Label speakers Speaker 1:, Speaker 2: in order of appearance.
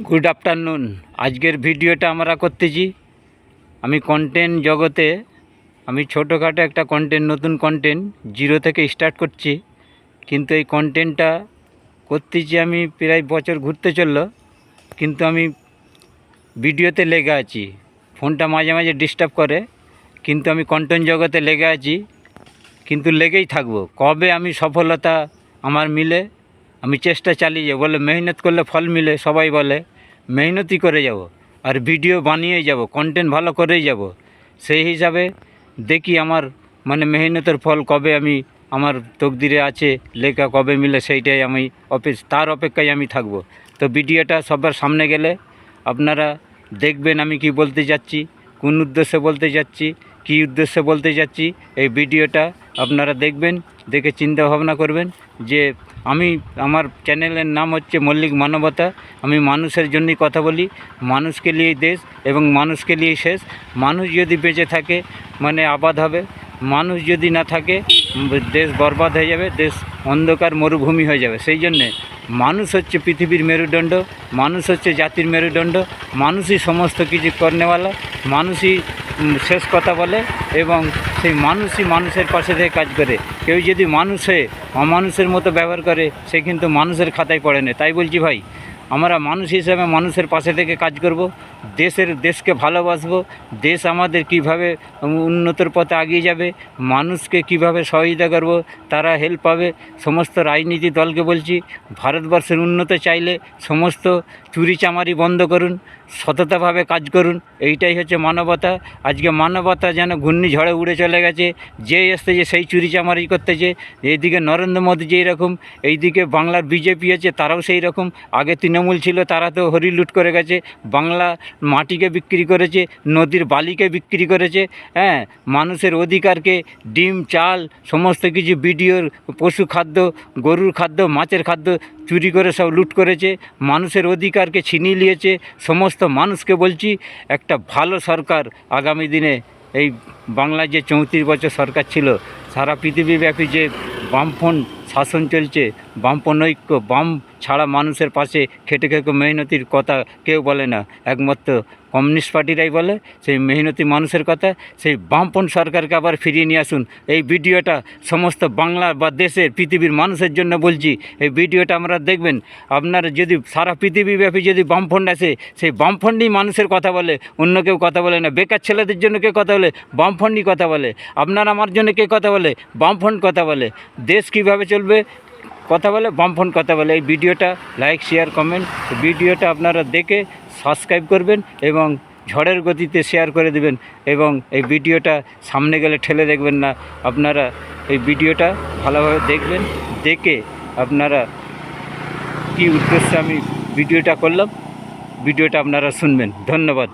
Speaker 1: Good afternoon. আজকের ভিডিওটা আমরা করতেছি, আমি কন্টেন্ট জগতে আমি ছোটোখাটো একটা নতুন কন্টেন্ট জিরো থেকে স্টার্ট করছি। কিন্তু এই কন্টেন্টটা করতেছি আমি প্রায় বছর ঘুরতে চললো, কিন্তু আমি ভিডিওতে লেগে আছি। ফোনটা মাঝে মাঝে ডিস্টার্ব করে, কিন্তু আমি কন্টেন্ট জগতে লেগে আছি, কিন্তু লেগেই থাকবো। কবে আমি সফলতা আমার মিলে আমি চেষ্টা চালিয়ে যাব। বলে মেহনত করলে ফল মিলে, সবাই বলে মেহনতই করে যাব আর ভিডিও বানিয়েই যাব, কন্টেন্ট ভালো করেই যাব। সেই হিসাবে দেখি আমার মেহনতের ফল কবে আমি আমার তকদিরে আছে লেখা কবে মিলে, সেইটাই আমি তার অপেক্ষায় আমি থাকব। তো ভিডিওটা সবার সামনে গেলে আপনারা দেখবেন আমি কি বলতে যাচ্ছি, কোন উদ্দেশ্যে বলতে যাচ্ছি, কী উদ্দেশ্যে বলতে যাচ্ছি। এই ভিডিওটা আপনারা দেখবেন, দেখে চিন্তা ভাবনা করবেন যে আমার চ্যানেলের নাম হচ্ছে মল্লিক মানবতা। আমি মানুষের জন্যই কথা বলি, মানুষকে নিয়েই দেশ এবং মানুষকে নিয়েই শেষ। মানুষ যদি বেঁচে থাকে আবাদ হবে, মানুষ যদি না থাকে দেশ বরবাদ হয়ে যাবে, দেশ অন্ধকার মরুভূমি হয়ে যাবে। সেই জন্যে মানুষ হচ্ছে পৃথিবীর মেরুদণ্ড, মানুষ হচ্ছে জাতির মেরুদণ্ড, মানুষই সমস্ত কিছু করনেওয়ালা, মানুষই শেষ কথা বলে এবং সেই মানুষই মানুষের পাশে থেকে কাজ করে। কেউ যদি মানুষ হয়ে অমানুষের মতো ব্যবহার করে, সে কিন্তু মানুষের খাতায় পড়ে না। তাই বলছি ভাই, আমরা মানুষ হিসাবে মানুষের পাশে থেকে কাজ করব, দেশকে ভালোবাসবো। দেশ আমাদের কিভাবে উন্নতির পথে এগিয়ে যাবে, মানুষকে কিভাবে সহযোগিতা করব, তারা হেল্প পাবে। সমস্ত রাজনীতি দলকে বলছি, ভারতবর্ষের উন্নতি চাইলে সমস্ত চুরিচামারি বন্ধ করুন, সততাভাবে কাজ করুন। এইটাই হচ্ছে মানবতা। আজকে মানবতা যেন ঘূর্ণিঝড়ে উড়ে চলে গেছে, যে এসতেছে সেই চুরিচামারি করতেছে। এইদিকে নরেন্দ্র মোদী যেই রকম, এইদিকে বাংলার বিজেপি আছে, তারাও সেই রকম। আগে তৃণমূল ছিল, তারা তো হরি লুট করে গেছে, বাংলা মাটিকে বিক্রি করেছে, নদীর বালিকে বিক্রি করেছে। মানুষের অধিকারকে ডিম চাল সমস্ত কিছু ভিডিওর পশু খাদ্য, গরুর খাদ্য, মাছের খাদ্য চুরি করে সব লুট করেছে, মানুষের অধিকারকে ছিনিয়ে নিয়েছে। সমস্ত মানুষকে বলছি, একটা ভালো সরকার আগামী দিনে, এই বাংলায় যে 34 বছর সরকার ছিল, সারা পৃথিবীব্যাপী যে বামফ্রন্ট শাসন চলছে, বামপন্থী ঐক্য, বাম ছাড়া মানুষের পাশে খেটে খেটে মেহনতির কথা কেউ বলে না, একমাত্র কমিউনিস্ট পার্টিরাই বলে সেই মেহনতি মানুষের কথা। সেই বামপন্থী সরকারকে আবার ফিরিয়ে নিয়ে আসুন। এই ভিডিওটা সমস্ত বাংলা বা দেশের পৃথিবীর মানুষের জন্য বলছি, এই ভিডিওটা আমরা দেখবেন। আপনারা যদি সারা পৃথিবীব্যাপী যদি বামফ্রন্ট আসে, সেই বামফ্রন্টই মানুষের কথা বলে, অন্য কেউ কথা বলে না। বেকার ছেলেদের জন্য কে কথা বলে? বামফ্রন্টই কথা বলে। আপনার আমার জন্য কে কথা বলে? বামফ্রন্ট কথা বলে। দেশ কীভাবে চলবে কথা বলে, বামফ্রন্ট কথা বলে। এই ভিডিওটা লাইক, শেয়ার, কমেন্ট, ভিডিওটা আপনারা দেখে সাবস্ক্রাইব করবেন এবং ঝড়ের গতিতে শেয়ার করে দেবেন। এবং এই ভিডিওটা সামনে গেলে ঠেলে দেখবেন না, আপনারা এই ভিডিওটা ভালোভাবে দেখবেন, দেখে আপনারা কী উদ্দেশ্যে আমি ভিডিওটা করলাম, ভিডিওটা আপনারা শুনবেন। ধন্যবাদ।